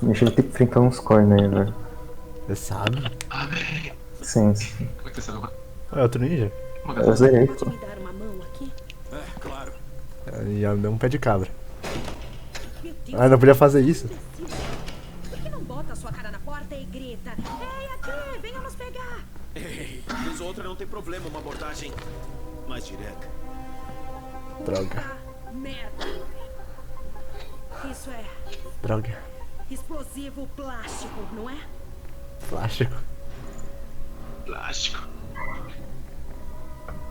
A gente vai ter que enfrentar uns corner aí, velho. Você sabe? Sim, sim. Como é que você sabe? É outro ninja. Eu zerei, pô. Me dar uma mão aqui? É, claro. E ela me deu um pé de cabra. Meu Deus, Ah, não podia fazer isso. por que não bota a sua cara na porta e grita? Ei, aqui, venha nos pegar. Ei, vez ou outra não tem problema uma abordagem mais direta. Droga. Puta merda. Isso é Droga. explosivo plástico, não é? Plástico. Plástico.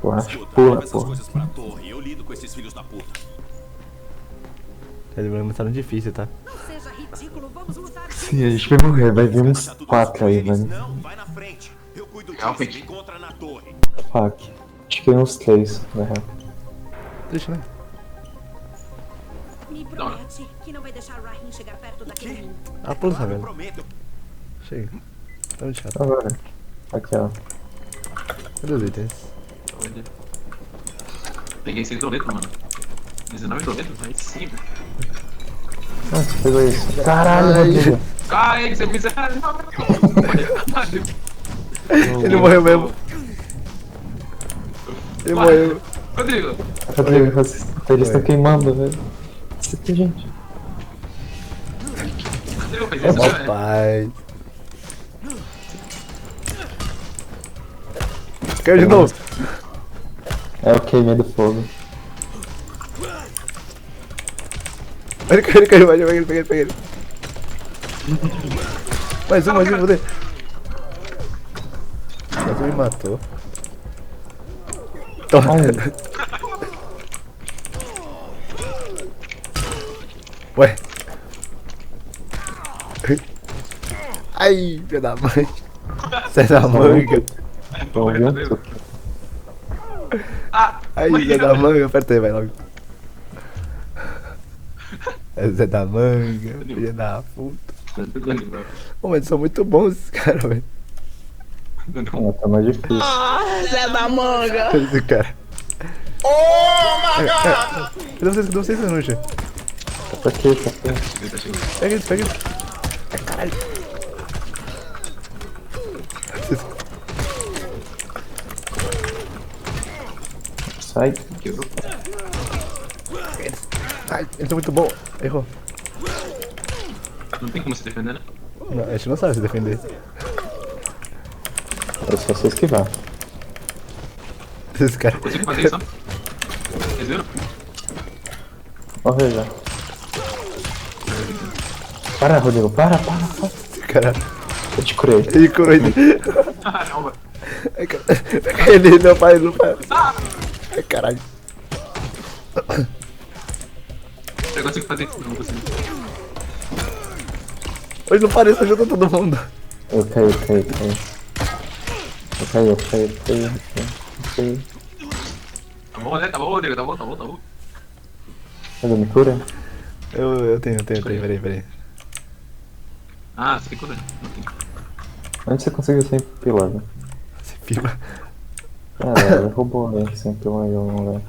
Plástico, Escuta, pula, leva essas porra. coisas pra torre. Eu lido com esses filhos da puta. Ele vai estar no difícil, tá? Não seja ridículo, vamos lutar. Sim, a gente vai morrer, vai vir uns Deixar tudo 4 isso aí, com eles? velho. Não, vai na frente. Eu cuido disso. Realmente. Me encontra na torre. Fuck. Acho que uns 3, na real. Deixa, né? Me promete que não vai deixar Rahim chegar perto daquele ninho. Ah, pula, Claro, eu velho. prometo. Chega. Tá muito chato. Agora. Aqui, ó. Cadê os itens? Peguei 6 doletas, mano. 19 doletas? Aí sim, velho. Ah, você pegou isso. Caralho, Rodrigo. Ai, você fez errado. Ele morreu mesmo. Ele morreu. Rodrigo. Rodrigo, eles estão queimando, velho. Isso aqui, gente. Rodrigo fez isso, velho. Rapaz. Caiu de novo. É o queimei do fogo. Ele caiu, pega ele. Mais um, cadê? Mais um me matou. Toma. Ué. Ai, filho da mãe. Você é da manga. Bom, viu? Ai, Zé da manga, apertei, vai logo. É Zé da manga, filho da puta. Pô, mas são muito bons esses caras, velho. É, tá mais difícil. Zé da manga! Esse cara. Oh, my God! Cadê vocês, Anúncio? Tá aqui, tá aqui. Pega eles. Ai, caralho. Sai. Ai, eles são muito bons. Errou. Não tem como se defender, né? Não, a gente não sabe se defender. É só você esquivar. Esses caras. Consigo fazer isso, ó. Vocês viram? Morreu já. Para, Rodrigo, para. Esse cara. Eu te curei. Ele curou ele. Caramba. Ai, cara. Pega ele, não faz. Ai, caralho. Eu consigo fazer isso, não consigo. Hoje não parece, ajuda todo mundo. Eu caí. Eu caí. Tá bom, né? Tá bom, Rodrigo, tá bom. Alguém me cura? Eu tenho, peraí. Ah, você tem cura? Não tem. Onde você conseguiu sem pilar, né? Esse fila. Ah, ela roubou, né? Sem pilar, eu não lembro.